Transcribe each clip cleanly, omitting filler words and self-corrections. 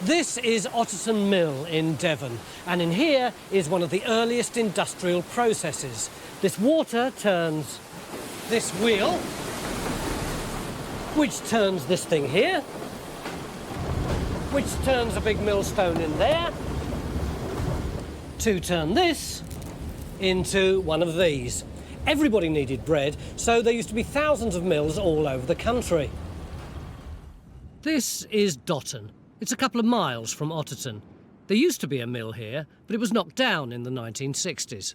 This is Otterton Mill in Devon, and in here is one of the earliest industrial processes. This water turns this wheel, which turns this thing here, which turns a big millstone in there, to turn this into one of these. Everybody needed bread, so there used to be thousands of mills all over the country. This is Dotton. It's a couple of miles from Otterton. There used to be a mill here, but it was knocked down in the 1960s.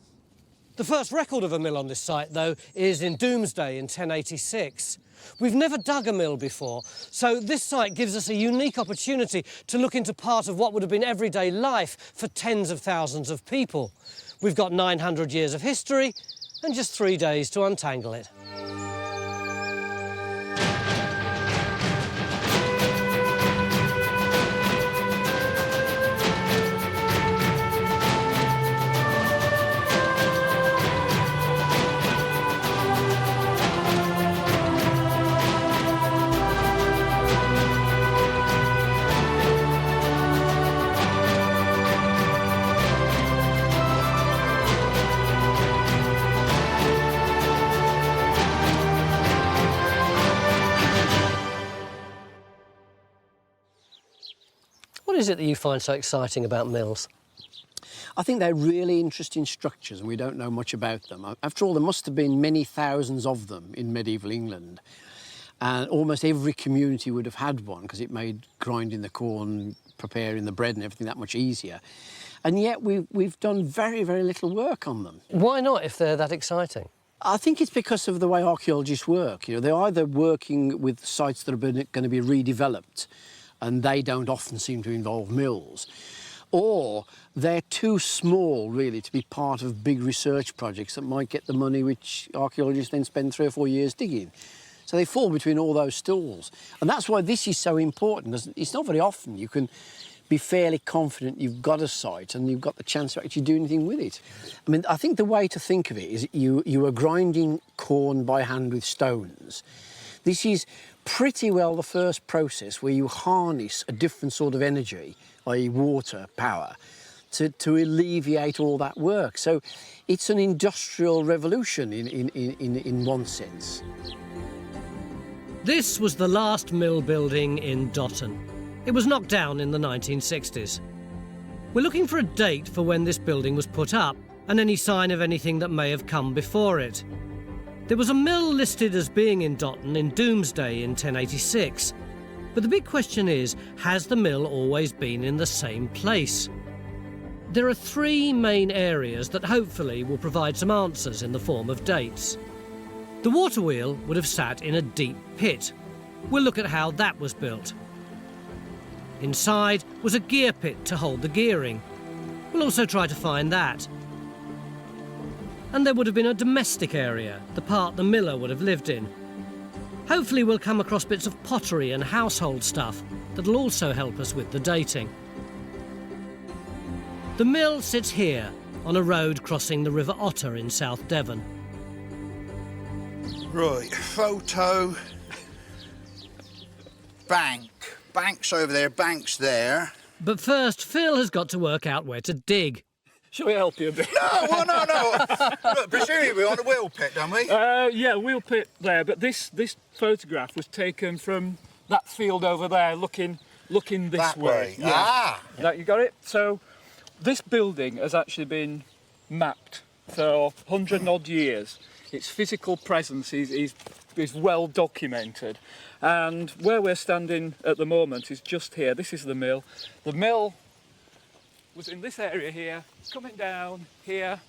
The first record of a mill on this site, though, is in Domesday in 1086. We've never dug a mill before, so this site gives us a unique opportunity to look into part of what would have been everyday life for tens of thousands of people. We've got 900 years of history and just 3 days to untangle it. What is it that you find so exciting about mills? I think they're really interesting structures and we don't know much about them. After all, there must have been many thousands of them in medieval England. And almost every community would have had one because it made grinding the corn, preparing the bread and everything that much easier. And yet we've done very, very little work on them. Why not, if they're that exciting? I think it's because of the way archaeologists work. You know, they're either working with sites that are going to be redeveloped, and they don't often seem to involve mills, or they're too small, really, to be part of big research projects that might get the money which archaeologists then spend 3 or 4 years digging. So they fall between all those stools. And that's why this is so important, because it's not very often you can be fairly confident you've got a site and you've got the chance to actually do anything with it. I mean, I think the way to think of it is you are grinding corn by hand with stones. This is pretty well the first process where you harness a different sort of energy, i.e. water power, to alleviate all that work. So it's an industrial revolution in one sense. This was the last mill building in Dotton. It was knocked down in the 1960s. We're looking for a date for when this building was put up and any sign of anything that may have come before it. There was a mill listed as being in Dotton in Domesday in 1086. But the big question is, has the mill always been in the same place? There are 3 main areas that hopefully will provide some answers in the form of dates. The water wheel would have sat in a deep pit. We'll look at how that was built. Inside was a gear pit to hold the gearing. We'll also try to find that. And there would have been a domestic area, the part the miller would have lived in. Hopefully we'll come across bits of pottery and household stuff that'll also help us with the dating. The mill sits here, on a road crossing the River Otter in South Devon. Right, photo, bank. Bank's over there, bank's there. But first, Phil has got to work out where to dig. Shall we help you a bit? No, well, no. Look, presumably we're on a wheel pit, don't we? Yeah, wheel pit there, but this photograph was taken from that field over there, looking this That way. Yeah. Ah! That, you got it? So this building has actually been mapped for 100 and odd years. Its physical presence is well documented. And where we're standing at the moment is just here. This is the mill. The mill was in this area here, coming down here,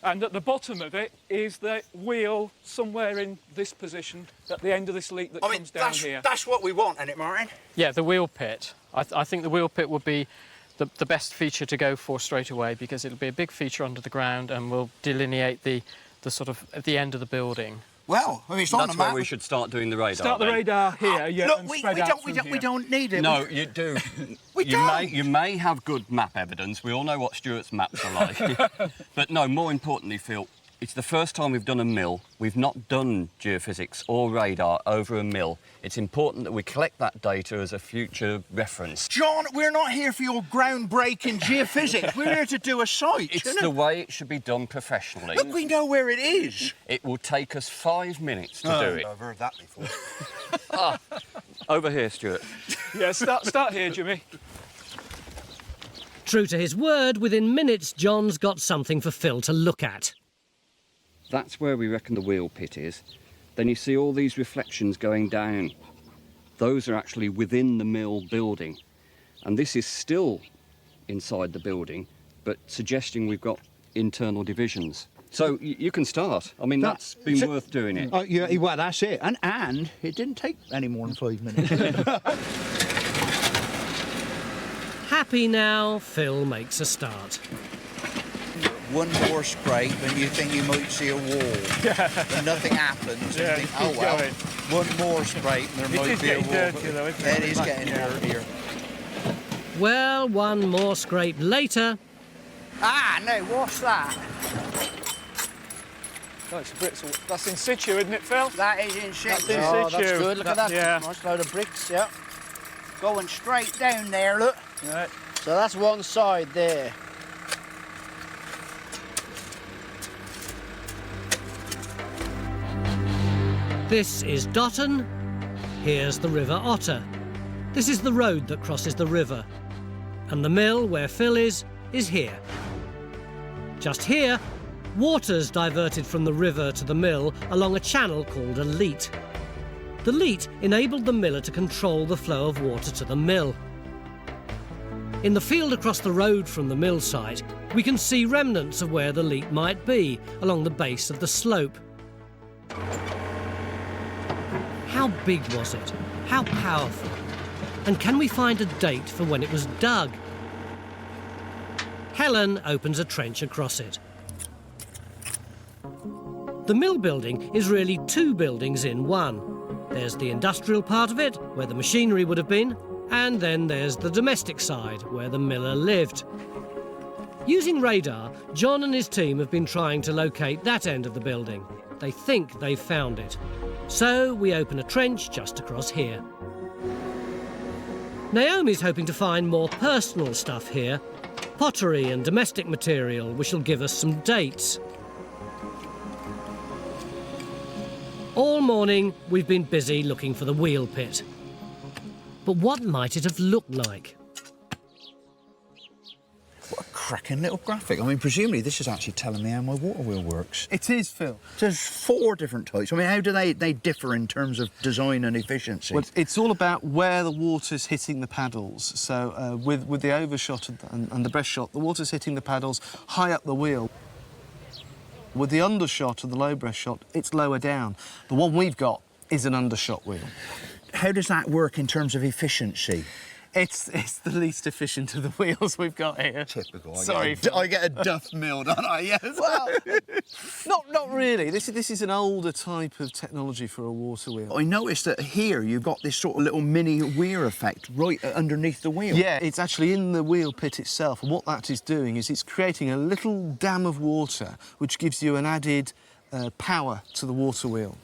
and at the bottom of it is the wheel somewhere in this position at the end of this leat that comes down here. That's what we want, isn't it, Martin? Yeah, the wheel pit. I think the wheel pit would be the best feature to go for straight away, because it'll be a big feature under the ground and will delineate the sort of at the end of the building. Well, I mean, it's on the That's map. where we should start doing the radar. Start the radar here, yeah, Look, and we spread out from here. don't need it. No, you do. You may have good map evidence. We all know what Stuart's maps are like. But no, more importantly, Phil, It's the first time we've done a mill. We've not done geophysics or radar over a mill. It's important that we collect that data as a future reference. John, we're not here for your groundbreaking geophysics. We're here to do a site. It's the way it should be done professionally. Look, we know where it is. It will take us 5 minutes to do it. I've heard that before. Over here, Stuart. Yeah, start here, Jimmy. True to his word, within minutes, John's got something for Phil to look at. That's where we reckon the wheel pit is. Then you see all these reflections going down. Those are actually within the mill building. And this is still inside the building, but suggesting we've got internal divisions. So you can start. I mean, that's been worth doing it. Yeah, well, that's it. And it didn't take any more than 5 minutes. Happy now, Phil makes a start. One more scrape and you think you might see a wall. And nothing happens. Yeah, And you think, keep oh well, going. one more scrape and there might be a wall. Dirty, though, isn't It is getting dirtier. Well, one more scrape later. Ah, no, what's that? That's in situ, isn't it, Phil? That is in situ. That's in Oh, situ. that's good. Look at that. Yeah. Nice load of bricks, yeah. Going straight down there, look. Right. So that's one side there. This is Dotton. Here's the River Otter. This is the road that crosses the river. And the mill, where Phil is here. Just here, water's diverted from the river to the mill along a channel called a leat. The leat enabled the miller to control the flow of water to the mill. In the field across the road from the mill site, we can see remnants of where the leat might be along the base of the slope. How big was it? How powerful? And can we find a date for when it was dug? Helen opens a trench across it. The mill building is really two buildings in one. There's the industrial part of it, where the machinery would have been, and then there's the domestic side, where the miller lived. Using radar, John and his team have been trying to locate that end of the building. They think they've found it. So we open a trench just across here. Naomi's hoping to find more personal stuff here. Pottery and domestic material, which will give us some dates. All morning, we've been busy looking for the wheel pit. But what might it have looked like? What a cracking little graphic. I mean, presumably this is actually telling me how my water wheel works. It is, Phil. There's 4 different types. I mean, how do they differ in terms of design and efficiency? Well, it's all about where the water's hitting the paddles. So with the overshot and the breast shot, the water's hitting the paddles high up the wheel. With the undershot and the low breast shot, it's lower down. The one we've got is an undershot wheel. How does that work in terms of efficiency? It's the least efficient of the wheels we've got here. Typical. Sorry. I get a duff mill, don't I? Yes. Well, not really. This is an older type of technology for a water wheel. I noticed that here you've got this sort of little mini weir effect right underneath the wheel. Yeah, it's actually in the wheel pit itself, and what that is doing is it's creating a little dam of water which gives you an added power to the water wheel.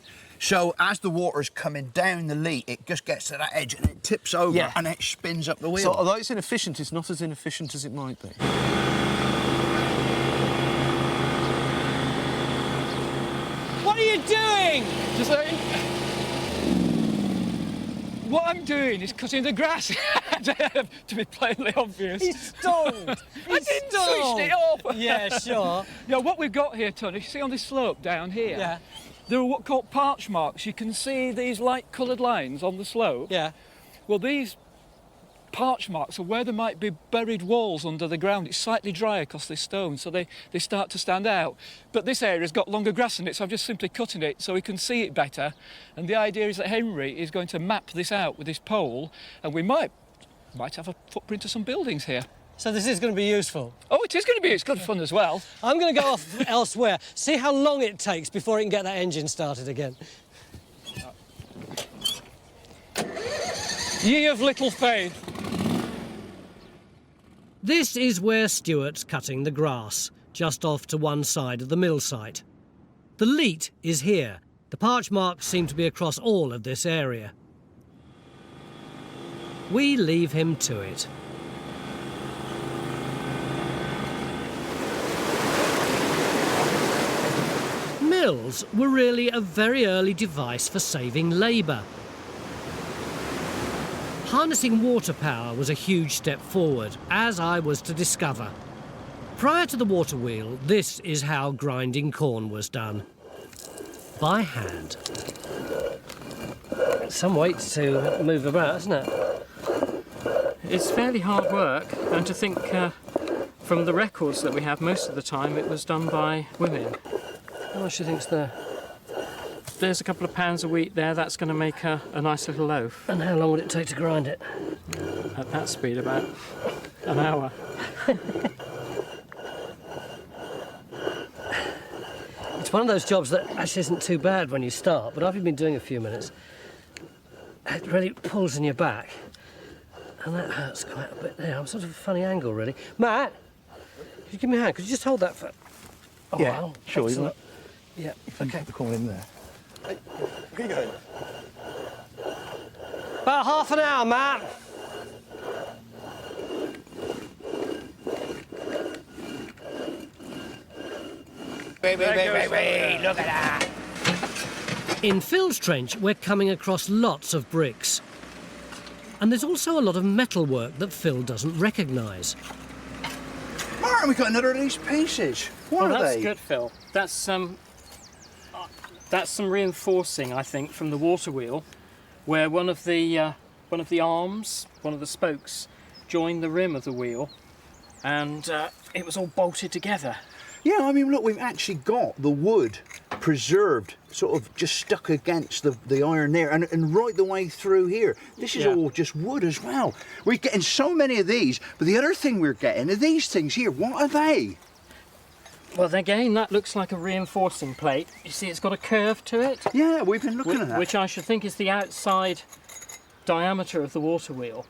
So as the water's coming down the leat, it just gets to that edge and it tips over Yeah. and it spins up the wheel. So although it's inefficient, it's not as inefficient as it might be. What are you doing? Just like, what I'm doing is cutting the grass, to be plainly obvious. He's stalled. I didn't switch it off. Yeah, sure. Yeah, what we've got here, Tony, you see on this slope down here? Yeah. There are what called parch marks. You can see these light coloured lines on the slope. Yeah. Well, these parch marks are where there might be buried walls under the ground. It's slightly dry across this stone, so they start to stand out. But this area's got longer grass in it, so I'm just simply cutting it so we can see it better. And the idea is that Henry is going to map this out with his pole, and we might have a footprint of some buildings here. So this is going to be useful. Oh, it is going to be. It's good fun as well. I'm going to go off elsewhere, see how long it takes before it can get that engine started again. Ye of little faith. This is where Stuart's cutting the grass, just off to one side of the mill site. The leat is here. The parch marks seem to be across all of this area. We leave him to it. Mills were really a very early device for saving labour. Harnessing water power was a huge step forward, as I was to discover. Prior to the water wheel, this is how grinding corn was done. By hand. Some weight to move about, isn't it? It's fairly hard work, and to think from the records that we have, most of the time it was done by women. How much do you think's there? There's a couple of pounds of wheat there, that's going to make a nice little loaf. And how long would it take to grind it? At that speed, about an hour. It's one of those jobs that actually isn't too bad when you start, but after you've been doing a few minutes, it really pulls in your back. And that hurts quite a bit there. I'm sort of a funny angle, really. Matt, could you give me a hand? Could you just hold that for a while? Sure. Excellent. Yeah, okay. Put the corn in there. Where are you going? About half an hour, Matt. Wait, look at that. In Phil's trench, we're coming across lots of bricks. And there's also a lot of metalwork that Phil doesn't recognise. Martin, we got another of these pieces. What Well, are that's they? good, Phil. That's some reinforcing, I think, from the water wheel, where one of the arms, one of the spokes, joined the rim of the wheel, and it was all bolted together. Yeah, I mean, look, we've actually got the wood preserved, sort of just stuck against the iron there, and right the way through here. This is all just wood as well. We're getting so many of these, but the other thing we're getting are these things here. What are they? Well, again, that looks like a reinforcing plate. You see, it's got a curve to it. Yeah, we've been looking at that. Which I should think is the outside diameter of the water wheel,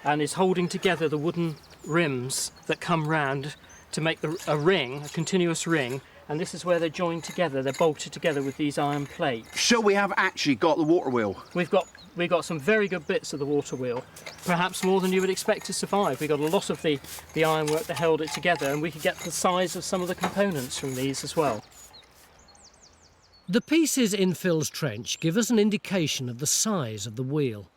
and is holding together the wooden rims that come round to make a ring, a continuous ring, and this is where they're joined together. They're bolted together with these iron plates. So we have actually got the water wheel. We've got some very good bits of the water wheel, perhaps more than you would expect to survive. We got a lot of the ironwork that held it together, and we could get the size of some of the components from these as well. The pieces in Phil's trench give us an indication of the size of the wheel.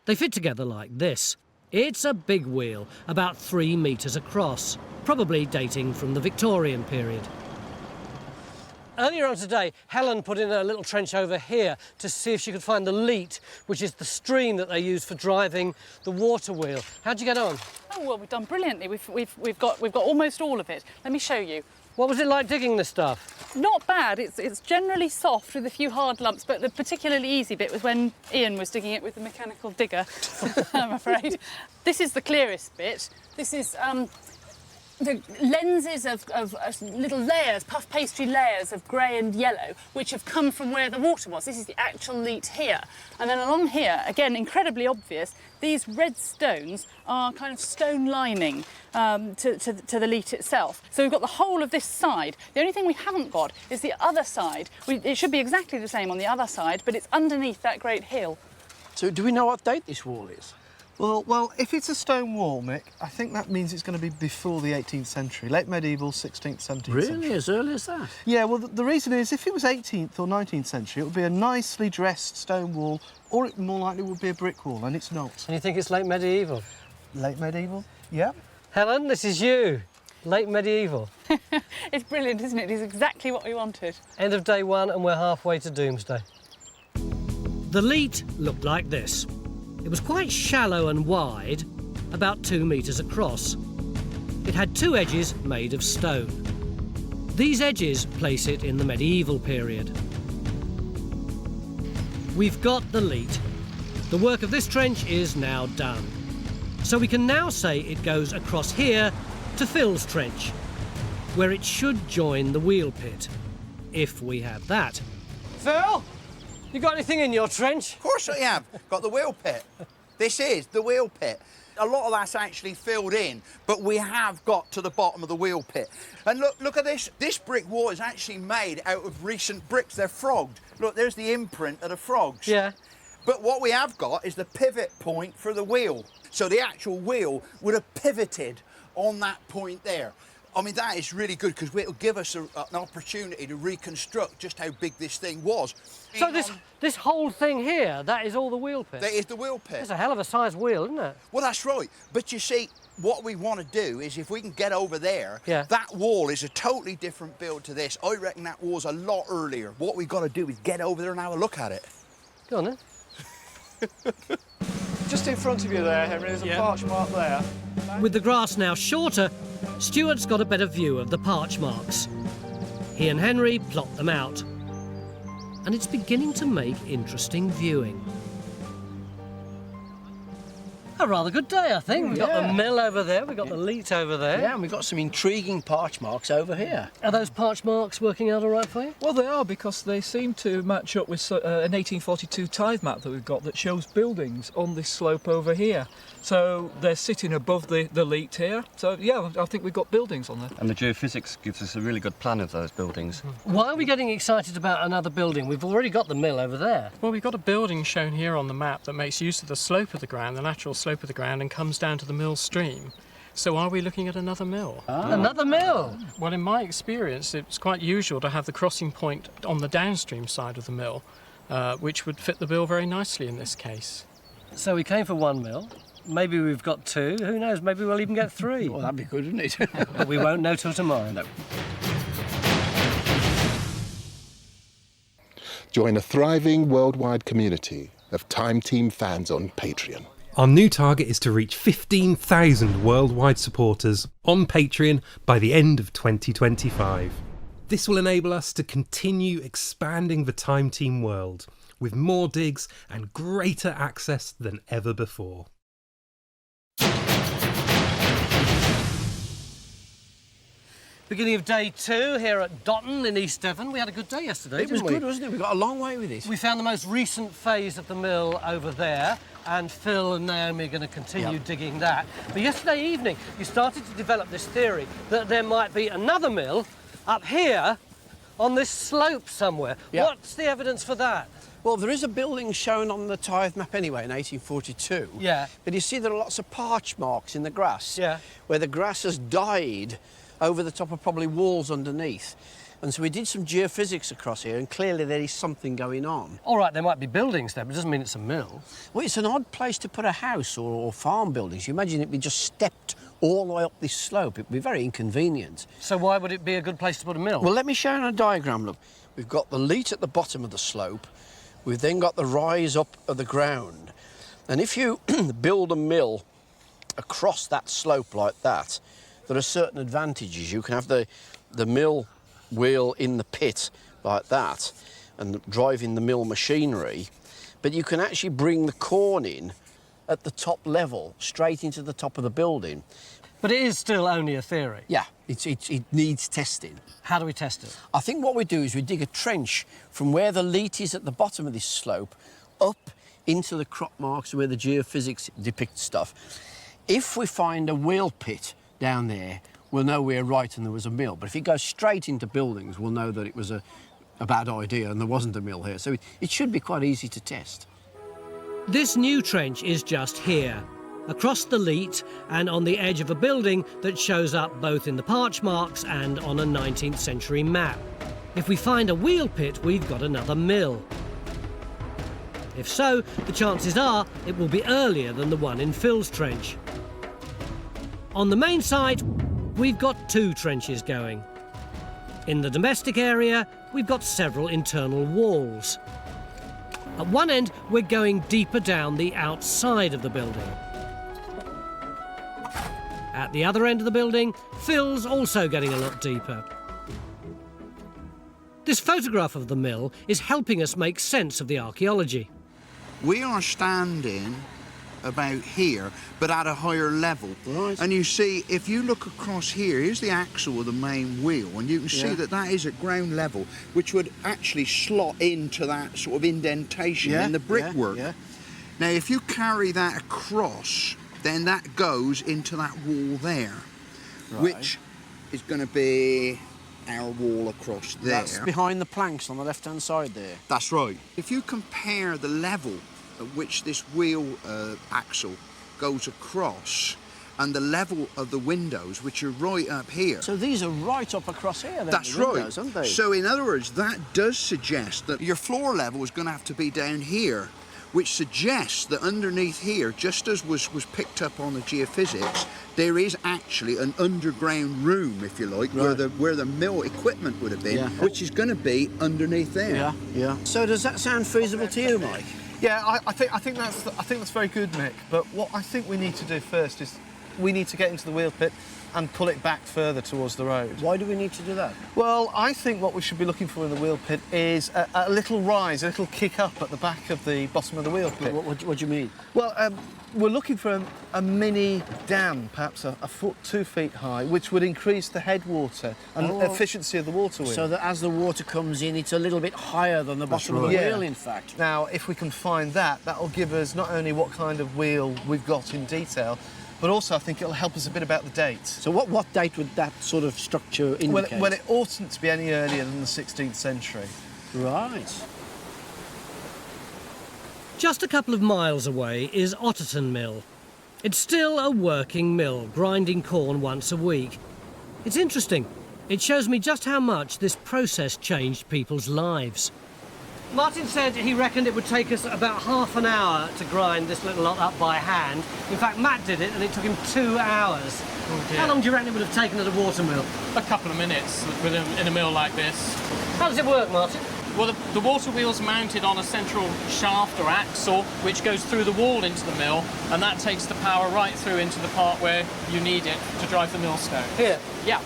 They fit together like this. It's a big wheel, about 3 metres across, probably dating from the Victorian period. Earlier on today, Helen put in a little trench over here to see if she could find the leat, which is the stream that they use for driving the water wheel. How'd you get on? Oh, well, we've done brilliantly. We've got almost all of it. Let me show you. What was it like digging this stuff? Not bad. It's generally soft with a few hard lumps, but the particularly easy bit was when Ian was digging it with the mechanical digger, I'm afraid. This is the clearest bit. This is the lenses of little layers, puff pastry layers of grey and yellow, which have come from where the water was. This is the actual leat here. And then along here, again, incredibly obvious, these red stones are kind of stone lining to the leat itself. So we've got the whole of this side. The only thing we haven't got is the other side. It should be exactly the same on the other side, but it's underneath that great hill. So do we know what date this wall is? Well, if it's a stone wall, Mick, I think that means it's going to be before the 18th century, late medieval, 16th, 17th century. Really? As early as that? Yeah, well, the reason is if it was 18th or 19th century, it would be a nicely dressed stone wall, or it more likely would be a brick wall, and it's not. And you think it's late medieval? Late medieval? Yeah. Helen, this is you. Late medieval. It's brilliant, isn't it? It's exactly what we wanted. End of day one and we're halfway to doomsday. The leat looked like this. It was quite shallow and wide, about 2 metres across. It had 2 edges made of stone. These edges place it in the medieval period. We've got the leat. The work of this trench is now done. So we can now say it goes across here to Phil's trench, where it should join the wheel pit, if we have that. Phil, you got anything in your trench? Of course I have. Got the wheel pit. This is the wheel pit. a lot of that's actually filled in, but we have got to the bottom of the wheel pit. And look at this. This brick wall is actually made out of recent bricks. They're frogged. Look, there's the imprint of the frogs. Yeah. But what we have got is the pivot point for the wheel. So the actual wheel would have pivoted on that point there. I mean, that is really good because it'll give us an opportunity to reconstruct just how big this thing was. So this whole thing here, that is all the wheel pit? That is the wheel pit. It's a hell of a size wheel, isn't it? Well, that's right. But you see, what we want to do is if we can get over there, yeah. that wall is a totally different build to this. I reckon that wall's a lot earlier. What we've got to do is get over there and have a look at it. Go on then. Just in front of you there, Henry, there's a parch mark there. With the grass now shorter, Stuart's got a better view of the parch marks. He and Henry plot them out. And it's beginning to make interesting viewing. A rather good day, I think. We've got the mill over there, we've got the leat over there. Yeah, and we've got some intriguing parch marks over here. Are those parch marks working out all right for you? Well, they are, because they seem to match up with an 1842 tithe map that we've got that shows buildings on this slope over here. So they're sitting above the leat here. So, yeah, I think we've got buildings on there. And the geophysics gives us a really good plan of those buildings. Why are we getting excited about another building? We've already got the mill over there. Well, we've got a building shown here on the map that makes use of the slope of the ground, the natural slope of the ground, and comes down to the mill stream. So are we looking at another mill? Another mill? Well, in my experience, it's quite usual to have the crossing point on the downstream side of the mill, which would fit the bill very nicely in this case. So we came for one mill. Maybe we've got two. Who knows? Maybe we'll even get three. Well, that'd be good, wouldn't it? But we won't know till tomorrow. No. Join a thriving worldwide community of Time Team fans on Patreon. Our new target is to reach 15,000 worldwide supporters on Patreon by the end of 2025. This will enable us to continue expanding the Time Team world with more digs and greater access than ever before. Beginning of day 2 here at Dotton in East Devon. We had a good day yesterday, It was didn't we? good, wasn't it? We got a long way with it. We found the most recent phase of the mill over there, and Phil and Naomi are going to continue digging that. But yesterday evening, you started to develop this theory that there might be another mill up here on this slope somewhere. Yeah. What's the evidence for that? Well, there is a building shown on the tithe map anyway in 1842. Yeah. But you see there are lots of parch marks in the grass. Yeah. Where the grass has died over the top of probably walls underneath. And so we did some geophysics across here, and clearly there is something going on. All right, there might be buildings there, but it doesn't mean it's a mill. Well, it's an odd place to put a house or farm buildings. You imagine it'd be just stepped all the way up this slope. It'd be very inconvenient. So why would it be a good place to put a mill? Well, let me show you on a diagram, look. We've got the leat at the bottom of the slope. We've then got the rise up of the ground. And if you build a mill across that slope like that, there are certain advantages. You can have the mill wheel in the pit like that and driving the mill machinery, but you can actually bring the corn in at the top level, straight into the top of the building. But it is still only a theory. Yeah, it needs testing. How do we test it? I think what we do is we dig a trench from where the leat is at the bottom of this slope up into the crop marks where the geophysics depicts stuff. If we find a wheel pit down there, we'll know we're right and there was a mill. But if it goes straight into buildings, we'll know that it was a bad idea and there wasn't a mill here. So it should be quite easy to test. This new trench is just here, across the leat and on the edge of a building that shows up both in the parch marks and on a 19th century map. If we find a wheel pit, we've got another mill. If so, the chances are it will be earlier than the one in Phil's trench. On the main site, we've got 2 trenches going. In the domestic area, we've got several internal walls. At one end, we're going deeper down the outside of the building. At the other end of the building, Phil's also getting a lot deeper. This photograph of the mill is helping us make sense of the archaeology. We are standing about here, but at a higher level. Right. And you see, if you look across here, here's the axle of the main wheel, and you can see that that is at ground level, which would actually slot into that sort of indentation in the brickwork. Yeah. Now, if you carry that across then that goes into that wall there, which is going to be our wall across there. That's behind the planks on the left-hand side there. That's right. If you compare the level at which this wheel axle goes across and the level of the windows, which are right up here. So these are right up across here then, That's the windows, right. aren't they? So in other words, that does suggest that your floor level is going to have to be down here, which suggests that underneath here, just as was picked up on the geophysics, there is actually an underground room, if you like, where the mill equipment would have been, which is going to be underneath there. Yeah, yeah. So does that sound feasible to you, Mike? Yeah, I think that's very good, Mick. But what I think we need to do first is we need to get into the wheel pit and pull it back further towards the road. Why do we need to do that? Well, I think what we should be looking for in the wheel pit is a little rise, a little kick up at the back of the bottom of the wheel pit. What do you mean? Well, we're looking for a mini dam, perhaps a foot, 2 feet high, which would increase the headwater and efficiency of the water wheel. So that as the water comes in, it's a little bit higher than the bottom of the wheel, in fact. Now, if we can find that, that'll give us not only what kind of wheel we've got in detail, but also I think it'll help us a bit about the date. So what date would that sort of structure indicate? Well, it oughtn't to be any earlier than the 16th century. Right. Just a couple of miles away is Dotton Mill. It's still a working mill, grinding corn once a week. It's interesting. It shows me just how much this process changed people's lives. Martin said he reckoned it would take us about half an hour to grind this little lot up by hand. In fact, Matt did it and it took him 2 hours. Oh dear. How long do you reckon it would have taken at a water mill? A couple of minutes in a mill like this. How does it work, Martin? Well, the water wheel's mounted on a central shaft or axle which goes through the wall into the mill, and that takes the power right through into the part where you need it to drive the millstone. Here? Yeah.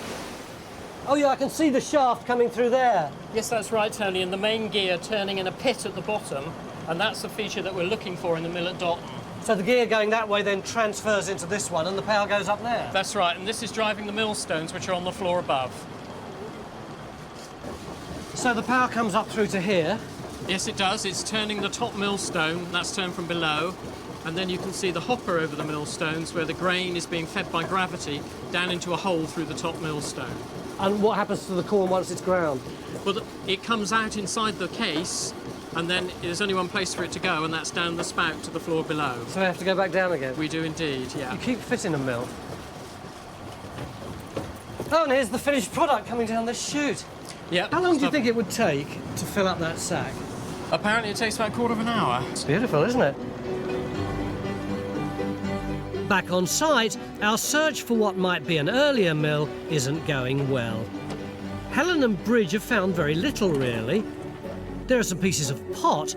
Oh yeah, I can see the shaft coming through there. Yes, that's right, Tony, and the main gear turning in a pit at the bottom, and that's the feature that we're looking for in the mill at Dotton. So the gear going that way then transfers into this one and the power goes up there? That's right, and this is driving the millstones which are on the floor above. So the power comes up through to here? Yes, it does. It's turning the top millstone, that's turned from below, and then you can see the hopper over the millstones where the grain is being fed by gravity down into a hole through the top millstone. And what happens to the corn once it's ground? Well, it comes out inside the case, and then there's only one place for it to go, and that's down the spout to the floor below. So we have to go back down again? We do indeed, yeah. You keep fitting a mill. Oh, and here's the finished product coming down this chute. Yeah. How long do you think it would take to fill up that sack? Apparently it takes about a quarter of an hour. It's beautiful, isn't it? Back on site, our search for what might be an earlier mill isn't going well. Helen and Bridge have found very little, really. There are some pieces of pot,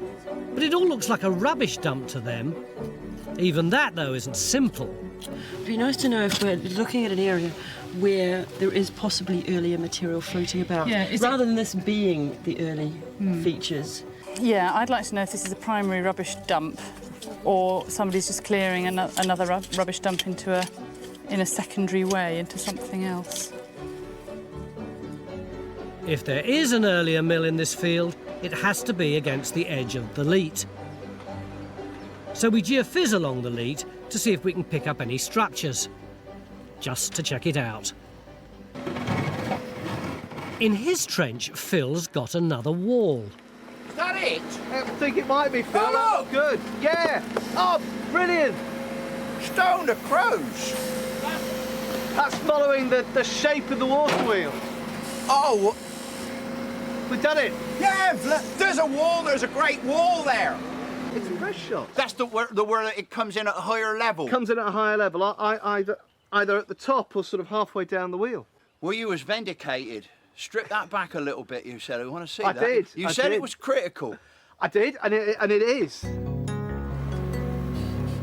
but it all looks like a rubbish dump to them. Even that, though, isn't simple. It'd be nice to know if we're looking at an area where there is possibly earlier material floating about, rather than this being the early features. Yeah, I'd like to know if this is a primary rubbish dump or somebody's just clearing another rubbish dump in a secondary way into something else. If there is an earlier mill in this field, it has to be against the edge of the leat. So we geophys along the leat to see if we can pick up any structures, just to check it out. In his trench, Phil's got another wall. Is that it? I think it might be, Phil. Oh, look. Good. Yeah. Oh, brilliant. Stone of crows. That's following the shape of the water wheel. Oh, We've done it. yeah, there's a wall, there's a great wall there. It's a fresh shot. That's the where it comes in at a higher level. Comes in at a higher level, either at the top or sort of halfway down the wheel. Well, you was vindicated. Strip that back a little bit, you said. I want to see that. I did. You I said did. it was critical. I did, and it is.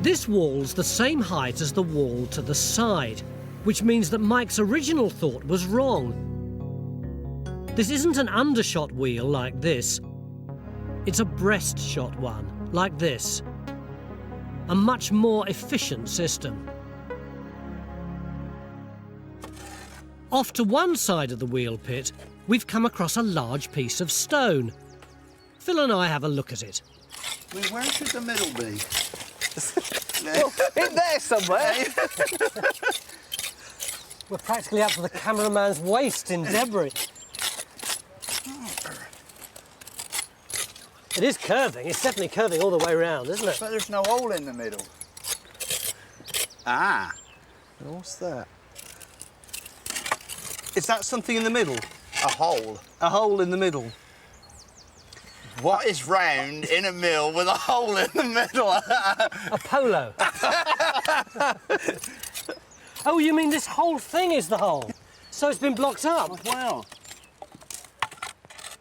This wall's the same height as the wall to the side, which means that Mike's original thought was wrong. This isn't an undershot wheel like this. It's a breast shot one, like this. A much more efficient system. Off to one side of the wheel pit, we've come across a large piece of stone. Phil and I have a look at it. I mean, where should the middle be? In there somewhere. We're practically up to the cameraman's waist in debris. It is curving. It's definitely curving all the way around, isn't it? But there's no hole in the middle. Ah. What's that? Is that something in the middle? A hole. A hole in the middle. What is round in a mill with a hole in the middle? A polo. Oh, you mean this whole thing is the hole? So it's been blocked up? Wow.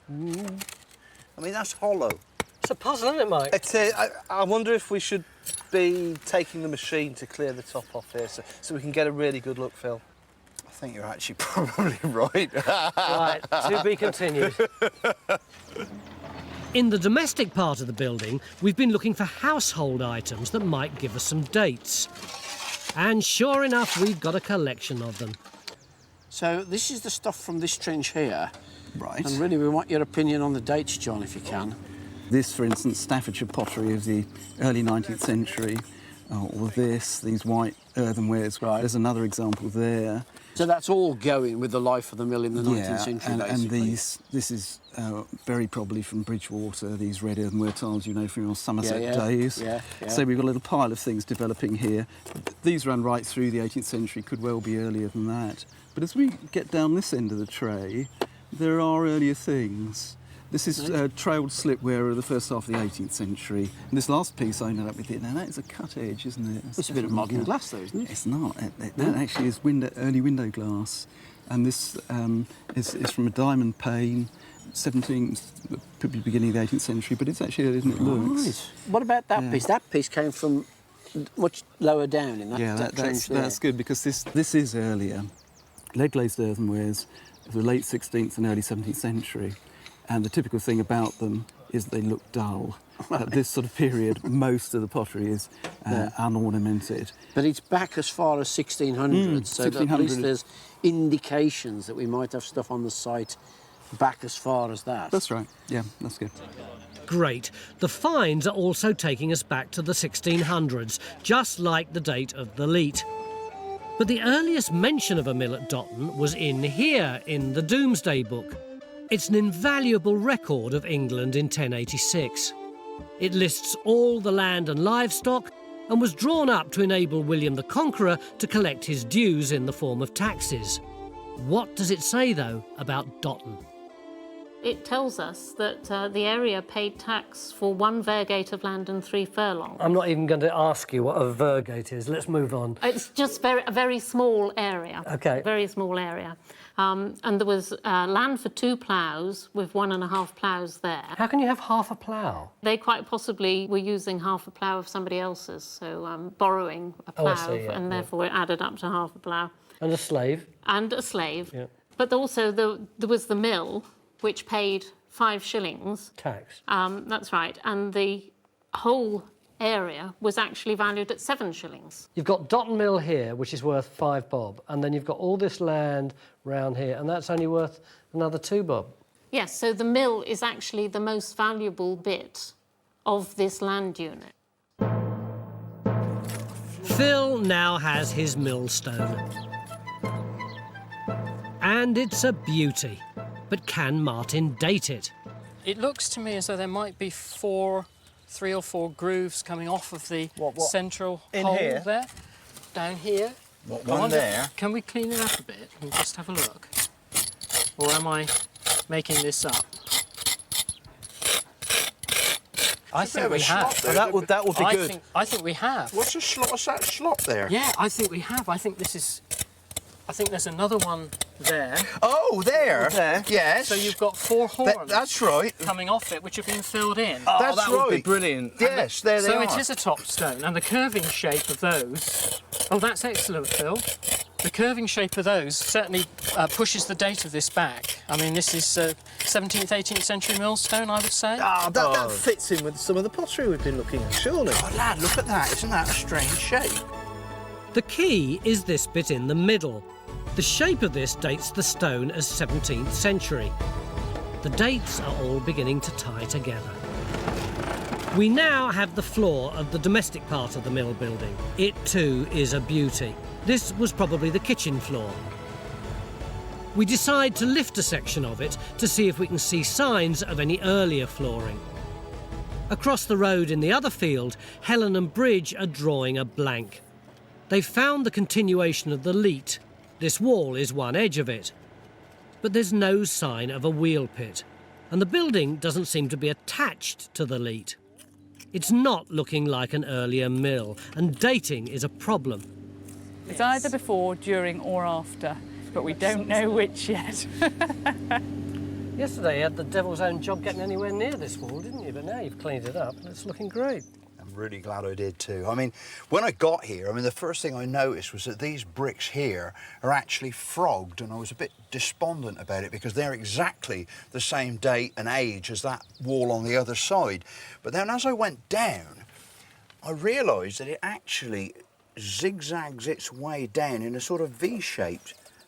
I mean, that's hollow. It's a puzzle, isn't it, Mike? It's I wonder if we should be taking the machine to clear the top off here so we can get a really good look, Phil. I think you're actually probably right. Right, to be continued. In the domestic part of the building, we've been looking for household items that might give us some dates. And sure enough, we've got a collection of them. So this is the stuff from this trench here. Right. And really, we want your opinion on the dates, John, if you can. This, for instance, Staffordshire pottery of the early 19th century, or these white earthenwares. Right. There's another example there. So that's all going with the life of the mill in the 19th century, and basically. this is very probably from Bridgewater, these red earthenware tiles, you know, from your Somerset days. Yeah. So we've got a little pile of things developing here. These ran right through the 18th century, could well be earlier than that. But as we get down this end of the tray, there are earlier things. This is trailed slipware of the first half of the 18th century. And this last piece I ended up with it. Now that is a cut edge, isn't it? It's a bit of modern glass, though, isn't it? It's not. That actually is early window glass. And this is from a diamond pane, 17th, probably beginning of the 18th century, but it's actually earlier than it looks. Right. What about that piece? That piece came from much lower down in that, trench there. That's good, because this is earlier. Lead-glazed earthenwares of the late 16th and early 17th century. And the typical thing about them is they look dull. At this sort of period, most of the pottery is unornamented. But it's back as far as 1600, so that at least there's indications that we might have stuff on the site back as far as that. That's right. Yeah, that's good. Great. The finds are also taking us back to the 1600s, just like the date of the leat. But the earliest mention of a mill at Dotton was in here, in the Domesday book. It's an invaluable record of England in 1086. It lists all the land and livestock and was drawn up to enable William the Conqueror to collect his dues in the form of taxes. What does it say, though, about Dotton? It tells us that the area paid tax for 1 vergate of land and 3 furlongs. I'm not even going to ask you what a vergate is. Let's move on. It's just a very small area. OK. Very small area. And there was land for 2 ploughs with 1.5 ploughs there. How can you have half a plough? They quite possibly were using half a plough of somebody else's, so borrowing a plough, and therefore it added up to half a plough. And a slave. And a slave. Yeah. But also there was the mill, which paid 5 shillings. Tax. That's right. And the whole area was actually valued at 7 shillings. You've got Dotton Mill here, which is worth 5 bob, and then you've got all this land round here, and that's only worth another 2 bob. Yes, so the mill is actually the most valuable bit of this land unit. Phil now has his millstone. And it's a beauty. But can Martin date it? It looks to me as though there might be 3 or 4 grooves coming off of the central hole here? there. Down here. One there? Can we clean it up a bit and just have a look? Or am I making this up? I think we have. That would be good. I think we have. What's that slot there? Yeah, I think we have. I think there's another one there. Oh, there? Yes. So you've got 4 horns. That's right. Coming off it, which have been filled in. Oh, That's that right. would be brilliant. Yes, there they are. So it is a top stone, and the curving shape of those... Oh, that's excellent, Phil. The curving shape of those certainly pushes the date of this back. I mean, this is 17th, 18th century millstone, I would say. That fits in with some of the pottery we've been looking at, surely. Oh, lad, look at that. Isn't that a strange shape? The key is this bit in the middle. The shape of this dates the stone as 17th century. The dates are all beginning to tie together. We now have the floor of the domestic part of the mill building. It too is a beauty. This was probably the kitchen floor. We decide to lift a section of it to see if we can see signs of any earlier flooring. Across the road in the other field, Helen and Bridge are drawing a blank. They've found the continuation of the leat. This wall is one edge of it. But there's no sign of a wheel pit, and the building doesn't seem to be attached to the leat. It's not looking like an earlier mill, and dating is a problem. It's either before, during or after, but we don't know which yet. Yesterday you had the devil's own job getting anywhere near this wall, didn't you? But now you've cleaned it up and it's looking great. I'm really glad I did too. I mean, when I got here, the first thing I noticed was that these bricks here are actually frogged, and I was a bit despondent about it because they're exactly the same date and age as that wall on the other side. But then as I went down, I realised that it actually zigzags its way down in a sort of V-shape,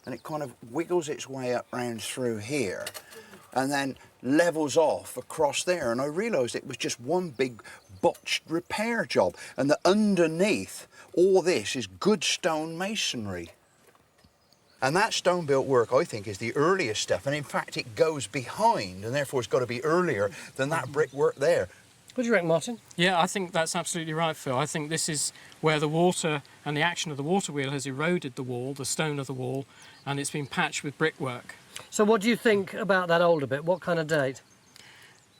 and it kind of wiggles its way up round through here and then levels off across there. And I realised it was just one big botched repair job, and that underneath all this is good stone masonry. And that stone built work, I think, is the earliest stuff, and in fact it goes behind, and therefore it's got to be earlier than that brickwork there. What do you reckon, Martin? Yeah, I think that's absolutely right, Phil. I think this is where the water and the action of the water wheel has eroded the wall, the stone of the wall, and it's been patched with brickwork. So what do you think about that older bit? What kind of date?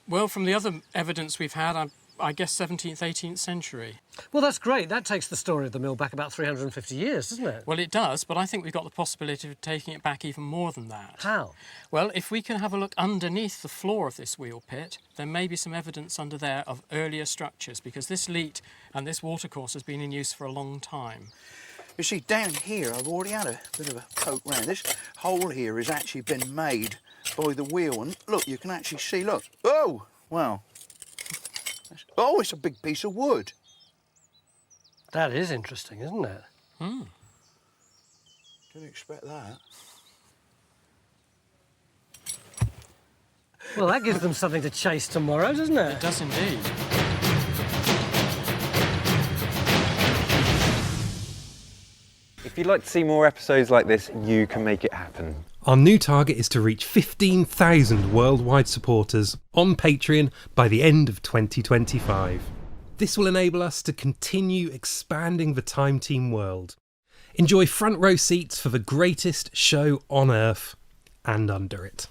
Well, from the other evidence we've had, I guess 17th, 18th century. Well, that's great. That takes the story of the mill back about 350 years, doesn't it? Well, it does, but I think we've got the possibility of taking it back even more than that. How? Well, if we can have a look underneath the floor of this wheel pit, there may be some evidence under there of earlier structures, because this leat and this watercourse has been in use for a long time. You see, down here, I've already had a bit of a poke round. This hole here has actually been made by the wheel, and look, you can actually see, look. Oh, wow. Oh, it's a big piece of wood. That is interesting, isn't it? Didn't expect that. Well, that gives them something to chase tomorrow, doesn't it? It does indeed. If you'd like to see more episodes like this, you can make it happen. Our new target is to reach 15,000 worldwide supporters on Patreon by the end of 2025. This will enable us to continue expanding the Time Team world. Enjoy front row seats for the greatest show on Earth and under it.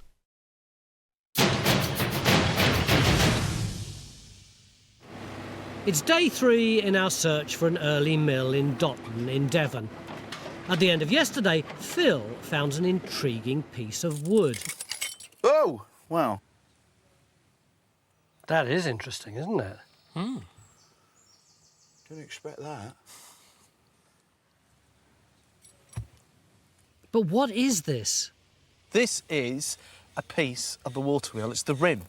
It's day 3 in our search for an early mill in Dotton in Devon. At the end of yesterday, Phil found an intriguing piece of wood. Oh, wow. That is interesting, isn't it? Didn't expect that. But what is this? This is a piece of the water wheel. It's the rim.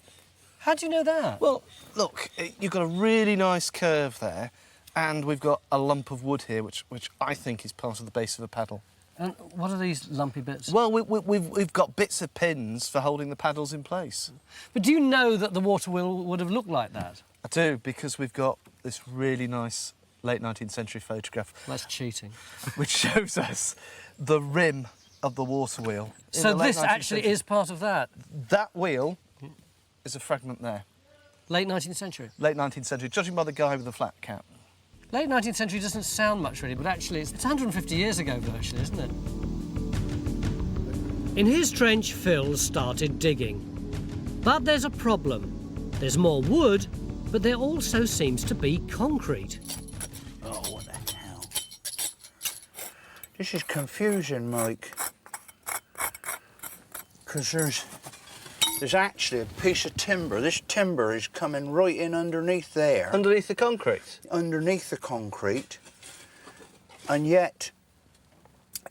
How do you know that? Well, look, you've got a really nice curve there, and we've got a lump of wood here, which I think is part of the base of a paddle. And what are these lumpy bits? Well, we've got bits of pins for holding the paddles in place. But do you know that the water wheel would have looked like that? I do, because we've got this really nice late 19th century photograph. That's cheating. Which shows us the rim of the water wheel. So this actually is part of that? That wheel is a fragment there. Late 19th century? Late 19th century, judging by the guy with the flat cap. Late 19th century doesn't sound much really, but actually it's 150 years ago virtually, isn't it? In his trench, Phil started digging. But there's a problem. There's more wood, but there also seems to be concrete. Oh, what the hell? This is confusion, Mike. Because there's actually a piece of timber. This timber is coming right in underneath there. Underneath the concrete? Underneath the concrete. And yet,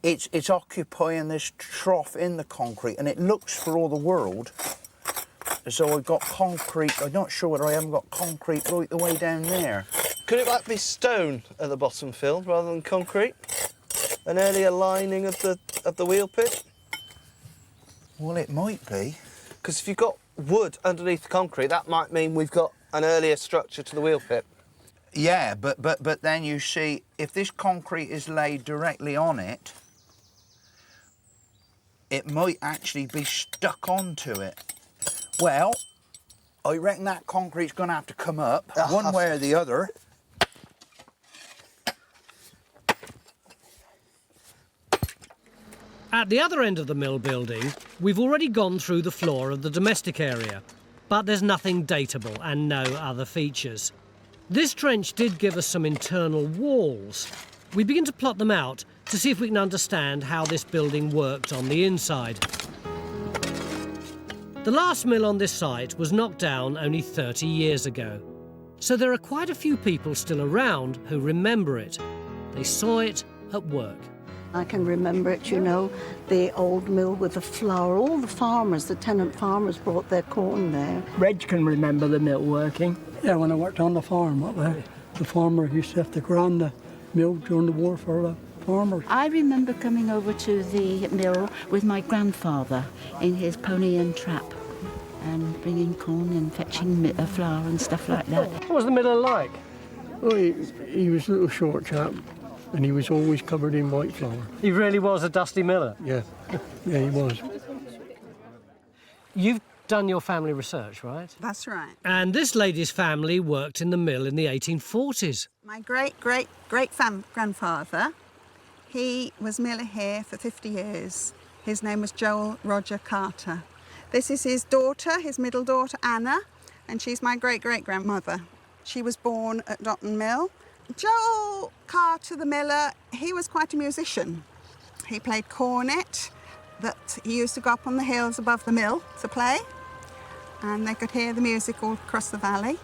it's occupying this trough in the concrete, and it looks for all the world as though I've got concrete. I'm not sure whether I haven't got concrete right the way down there. Could it be stone at the bottom, Phil, rather than concrete? An earlier lining of the wheel pit? Well, it might be. Because if you've got wood underneath the concrete, that might mean we've got an earlier structure to the wheel pit. Yeah, but then you see, if this concrete is laid directly on it, it might actually be stuck onto it. Well, I reckon that concrete's going to have to come up one way or the other. At the other end of the mill building, we've already gone through the floor of the domestic area, but there's nothing datable and no other features. This trench did give us some internal walls. We begin to plot them out to see if we can understand how this building worked on the inside. The last mill on this site was knocked down only 30 years ago, so there are quite a few people still around who remember it. They saw it at work. I can remember it, you know, the old mill with the flour. All the farmers, the tenant farmers, brought their corn there. Reg can remember the mill working. Yeah, when I worked on the farm up there, the farmer used to have to grind the mill during the war for the farmers. I remember coming over to the mill with my grandfather in his pony and trap and bringing corn and fetching flour and stuff like that. What was the miller like? Well, he was a little short chap, and he was always covered in white flour. He really was a dusty miller? Yeah, yeah, he was. You've done your family research, right? That's right. And this lady's family worked in the mill in the 1840s. My great-great-great-grandfather, he was miller here for 50 years. His name was Joel Roger Carter. This is his daughter, his middle daughter, Anna, and she's my great-great-grandmother. She was born at Dotton Mill. Joel Carter, the miller, he was quite a musician. He played cornet, that he used to go up on the hills above the mill to play, and they could hear the music all across the valley.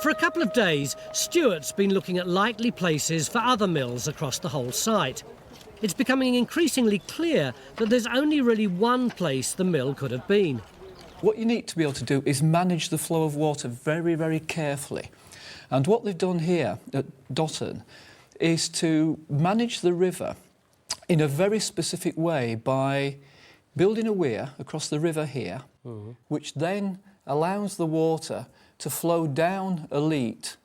For a couple of days, Stuart's been looking at likely places for other mills across the whole site. It's becoming increasingly clear that there's only really one place the mill could have been. What you need to be able to do is manage the flow of water very, very carefully. And what they've done here at Dottton is to manage the river in a very specific way by building a weir across the river here, which then allows the water to flow down a leat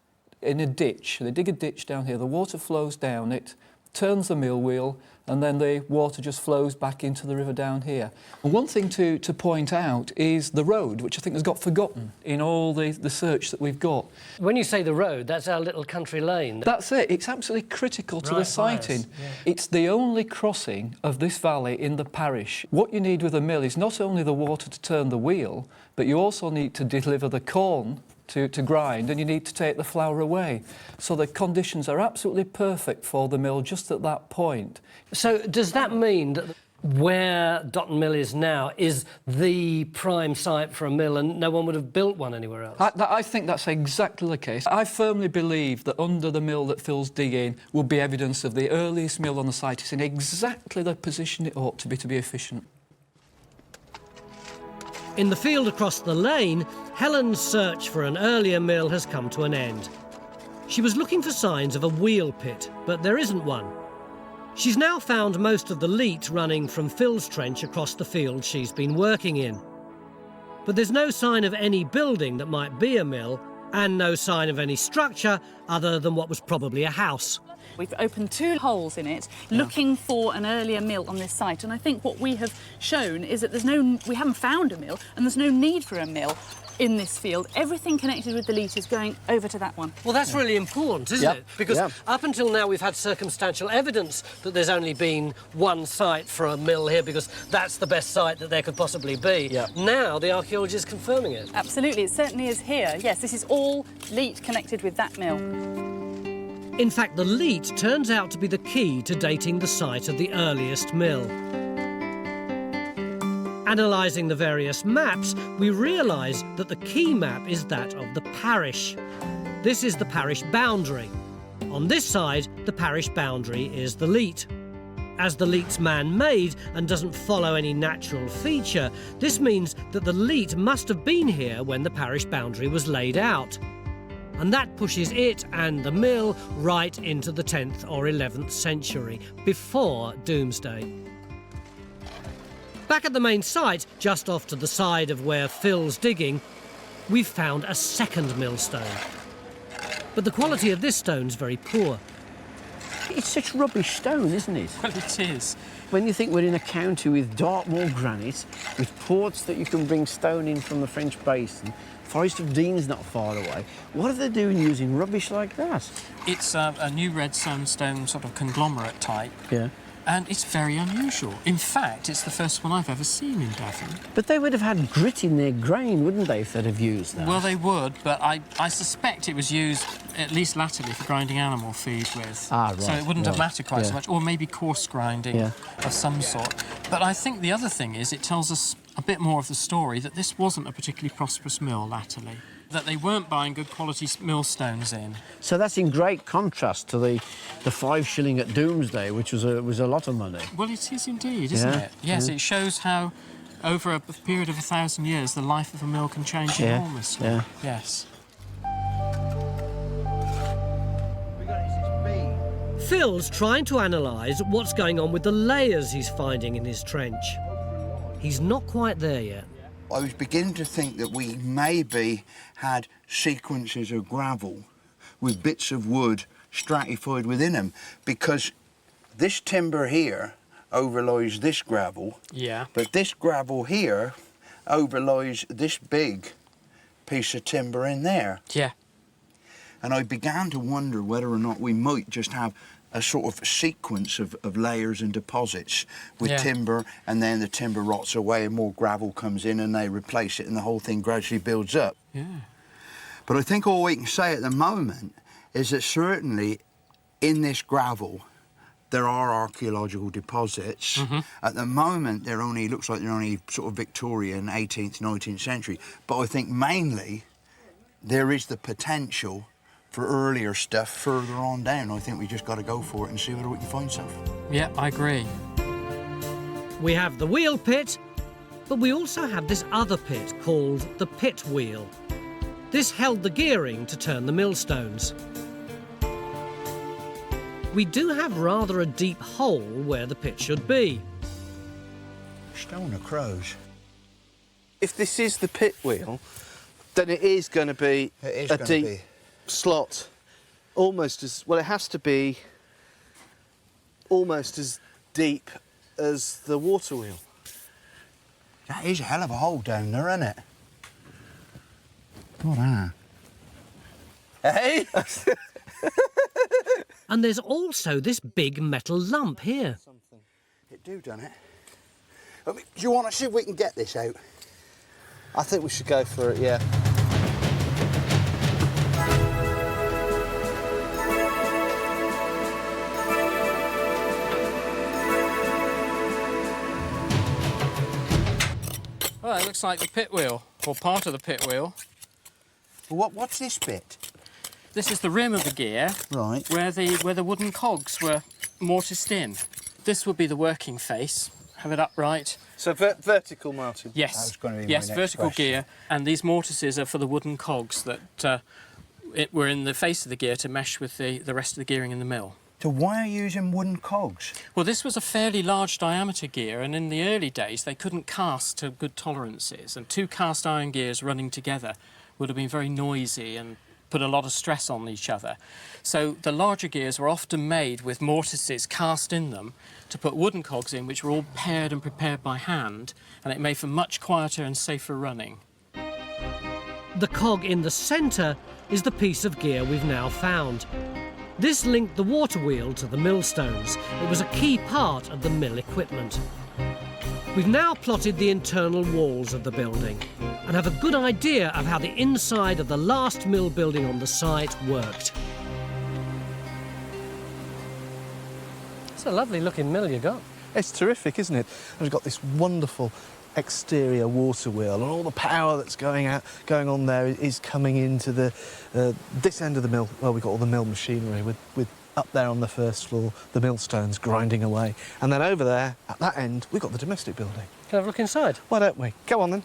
in a ditch. They dig a ditch down here, the water flows down it, turns the mill wheel, and then the water just flows back into the river down here. And one thing to point out is the road, which I think has got forgotten in all the search that we've got. When you say the road, that's our little country lane. That's it. It's absolutely critical to the siting. Yeah. It's the only crossing of this valley in the parish. What you need with a mill is not only the water to turn the wheel, but you also need to deliver the corn to grind, and you need to take the flour away. So the conditions are absolutely perfect for the mill just at that point. So does that mean that where Dotton Mill is now is the prime site for a mill and no one would have built one anywhere else? I think that's exactly the case. I firmly believe that under the mill that Phil's digging will be evidence of the earliest mill on the site. It's in exactly the position it ought to be efficient. In the field across the lane, Helen's search for an earlier mill has come to an end. She was looking for signs of a wheel pit, but there isn't one. She's now found most of the leat running from Phil's trench across the field she's been working in. But there's no sign of any building that might be a mill, and no sign of any structure other than what was probably a house. We've opened 2 holes in it, looking for an earlier mill on this site, and I think what we have shown is that we haven't found a mill, and there's no need for a mill in this field. Everything connected with the leat is going over to that one. Well, that's really important, isn't it? Because up until now we've had circumstantial evidence that there's only been one site for a mill here because that's the best site that there could possibly be. Now the archaeology is confirming it. Absolutely, it certainly is here. Yes, this is all leat connected with that mill. In fact, the leat turns out to be the key to dating the site of the earliest mill. Analysing the various maps, we realise that the key map is that of the parish. This is the parish boundary. On this side, the parish boundary is the leat. As the leat's man-made and doesn't follow any natural feature, this means that the leat must have been here when the parish boundary was laid out. and that pushes it and the mill right into the 10th or 11th century, before Domesday. Back at the main site, just off to the side of where Phil's digging, we've found a second millstone. But the quality of this stone's very poor. It's such rubbish stone, isn't it? Well, it is. When you think we're in a county with Dartmoor granite, with ports that you can bring stone in from the French basin, Forest of Dean's not far away, what are they doing using rubbish like that? It's a new red sandstone sort of conglomerate type. Yeah. And it's very unusual. In fact, it's the first one I've ever seen in Devon. But they would have had grit in their grain, wouldn't they, if they'd have used that? Well, they would, but I suspect it was used, at least latterly, for grinding animal feed with. Ah, right. So it wouldn't have mattered quite Yeah. so much, or maybe coarse grinding of some sort. But I think the other thing is it tells us a bit more of the story that this wasn't a particularly prosperous mill latterly, that they weren't buying good quality millstones in. So that's in great contrast to the 5 shilling at Domesday, which was a lot of money. Well, it is indeed, isn't Yeah, it? Yes, yeah. It shows how, over a period of 1,000 years, the life of a mill can change Yeah, enormously. yeah. Yes. Phil's trying to analyse what's going on with the layers he's finding in his trench. He's not quite there yet. I was beginning to think that we maybe had sequences of gravel with bits of wood stratified within them, because this timber here overlies this gravel, but this gravel here overlies this big piece of timber in there. Yeah. And I began to wonder whether or not we might just have a sort of sequence of layers and deposits with timber, and then the timber rots away and more gravel comes in and they replace it and the whole thing gradually builds up. Yeah. But I think all we can say at the moment is that certainly in this gravel there are archaeological deposits. At the moment they're only, looks like they're only sort of Victorian, 18th, 19th century, but I think mainly there is the potential for earlier stuff further on down. I think we just got to go for it and see whether we can find something. Yeah, I agree. We have the wheel pit, but we also have this other pit called the pit wheel. This held the gearing to turn the millstones. We do have rather a deep hole where the pit should be. Stone of crows. If this is the pit wheel, then it is going to be a deep slot, almost as well. It has to be almost as deep as the water wheel. That is a hell of a hole down there, isn't it? God, Hey? And there's also this big metal lump here. It do, done it. I mean, do you want to see if we can get this out? I think we should go for it, yeah. Well, it looks like the pit wheel, or part of the pit wheel. Well, what's this bit? This is the rim of the gear, right, where the wooden cogs were mortised in. This would be the working face. Have it upright. So vertical, Martin. Yes. That was going to be my yes, next vertical question. gear, and these mortises are for the wooden cogs that were in the face of the gear to mesh with the rest of the gearing in the mill. So why are you using wooden cogs? Well, this was a fairly large diameter gear, and in the early days they couldn't cast to good tolerances, and 2 cast iron gears running together would have been very noisy and put a lot of stress on each other. So the larger gears were often made with mortises cast in them to put wooden cogs in, which were all paired and prepared by hand, and it made for much quieter and safer running. The cog in the centre is the piece of gear we've now found. This linked the water wheel to the millstones. It was a key part of the mill equipment. We've now plotted the internal walls of the building and have a good idea of how the inside of the last mill building on the site worked. It's a lovely looking mill you got. It's terrific, isn't it? And we've got this wonderful exterior water wheel, and all the power that's going on there is coming into the this end of the mill. Well, we've got all the mill machinery with up there on the first floor, the millstones grinding away. And then over there, at that end, we've got the domestic building. Can I have a look inside? Why don't we? Go on then.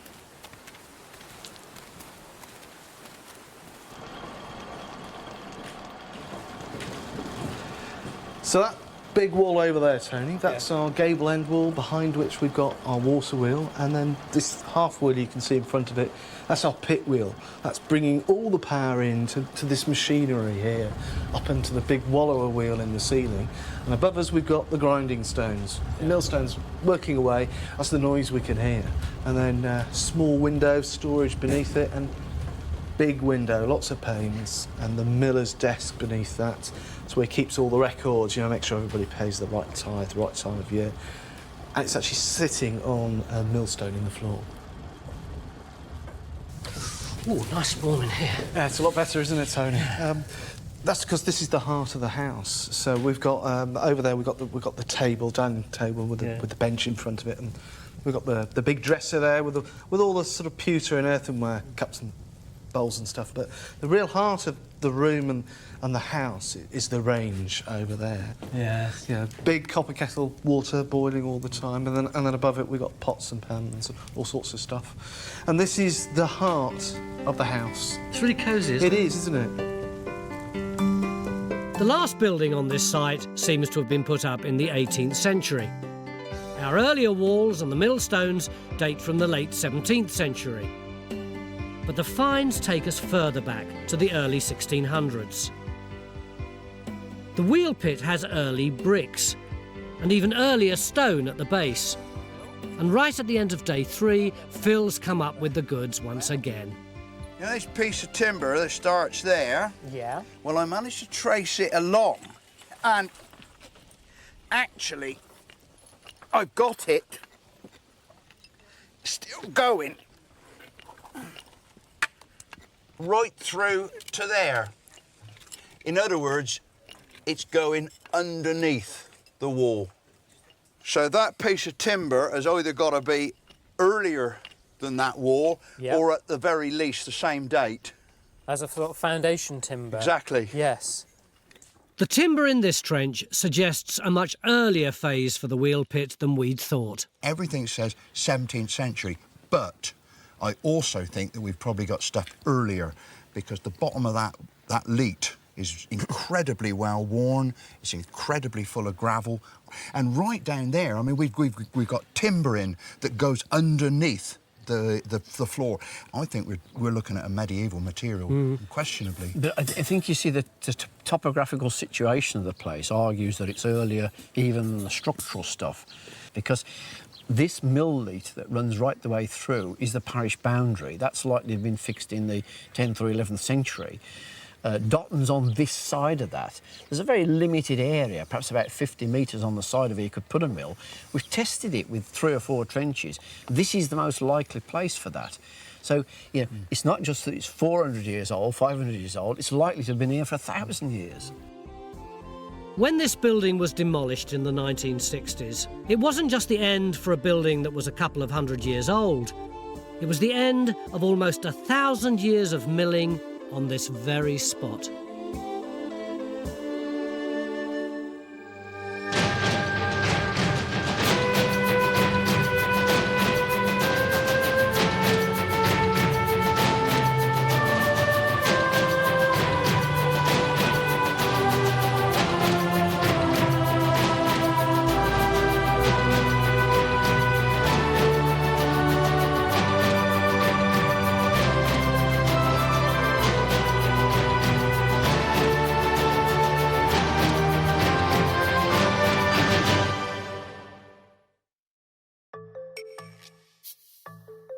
So that big wall over there, Tony, that's our gable end wall, behind which we've got our water wheel, and then this half wheel you can see in front of it, that's our pit wheel. That's bringing all the power in to this machinery here, up into the big wallower wheel in the ceiling. And above us we've got the grinding stones. The millstones working away, that's the noise we can hear. And then small window, storage beneath it, and big window, lots of panes, and the miller's desk beneath that. It's where he keeps all the records, you know, make sure everybody pays the right tithe, the right time of year. And it's actually sitting on a millstone in the floor. Oh, nice warm in here. Yeah, it's a lot better, isn't it, Tony? That's because this is the heart of the house. So we've got over there. We've got the table, dining table with the bench in front of it, and we've got the big dresser there with all the sort of pewter and earthenware cups and bowls and stuff. But the real heart of the room and the house is the range over there. Yeah. Yeah, big copper kettle, water boiling all the time, and then above it we've got pots and pans and all sorts of stuff. And this is the heart of the house. It's really cosy, isn't it? It is, isn't it? The last building on this site seems to have been put up in the 18th century. Our earlier walls and the millstones date from the late 17th century. But the finds take us further back to the early 1600s. The wheel pit has early bricks and even earlier stone at the base. And right at the end of day 3, Phil's come up with the goods once again. You know this piece of timber that starts there? Yeah. Well, I managed to trace it along, and actually, I've got it still going right through to there. In other words, it's going underneath the wall. So that piece of timber has either got to be earlier than that wall, or at the very least the same date. As a sort of foundation timber. Exactly. Yes. The timber in this trench suggests a much earlier phase for the wheel pit than we'd thought. Everything says 17th century, but I also think that we've probably got stuff earlier, because the bottom of that leat is incredibly well worn, it's incredibly full of gravel. And right down there, I mean, we've got timber in that goes underneath the floor. I think we're looking at a medieval material, unquestionably. But I think you see the topographical situation of the place argues that it's earlier even than the structural stuff, because this mill leat that runs right the way through is the parish boundary. That's likely to have been fixed in the 10th or 11th century. Dotton's on this side of that. There's a very limited area, perhaps about 50 metres on the side of it you could put a mill. We've tested it with 3 or 4 trenches. This is the most likely place for that. So, you know, it's not just that it's 400 years old, 500 years old, it's likely to have been here for 1,000 years. When this building was demolished in the 1960s, it wasn't just the end for a building that was a couple of 100 years old. It was the end of almost 1,000 years of milling on this very spot.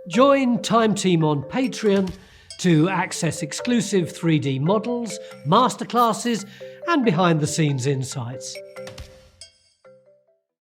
Join Time Team on Patreon to access exclusive 3D models, masterclasses and behind-the-scenes insights.